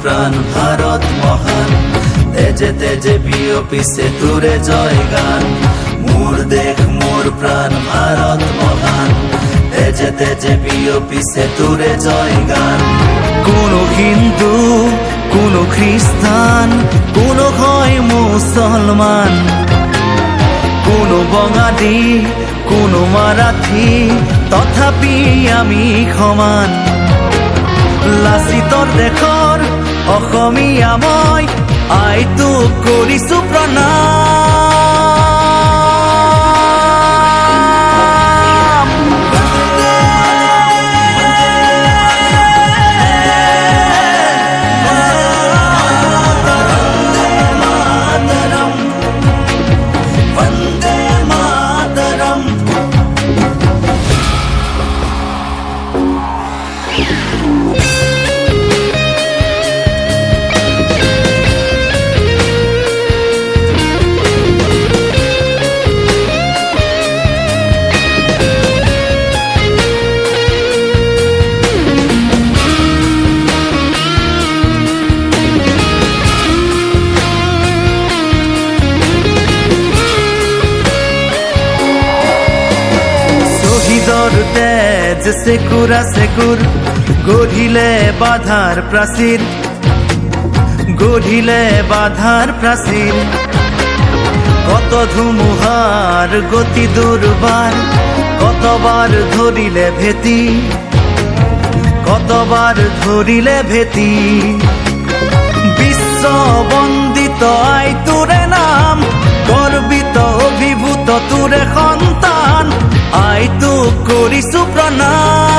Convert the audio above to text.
প্রাণ ভারত মহান, তেজে তেজে বিয়পিছে তোরে জয় গান। মোর দেশ মোর প্রাণ ভারত মহান, তেজে তেজে বিয়পিছে তোরে জয় গান। কোনো হিন্দু, কোনো খ্রিস্টান, কোনো হয় মুসলমান, কোনো বঙালী, কোনো মারাঠী, তথাপি আমি সমান। লাচিতৰ দেশৰ অসমীয়া মই, আইটোক কৰিছো প্ৰণাম। বন্দে মাতৰম। শহীদৰ তেজ চেকুৰা চেকুৰ, গঢ়িলে বাধাৰ প্ৰাচীৰ, গঢ়িলে বাধাৰ প্ৰাচীৰ। কত ধুমুহাৰ গতি দুৰ্বাৰ, কতবাৰ ধৰিলে ভেটি, কতবাৰ ধৰিলে ভেটি। বিশ্ব বন্দিত আই তোৰে নাম, গৰ্বিত অভিভূত তোৰে সন্তান, আইটোক কৰিছো প্ৰণাম।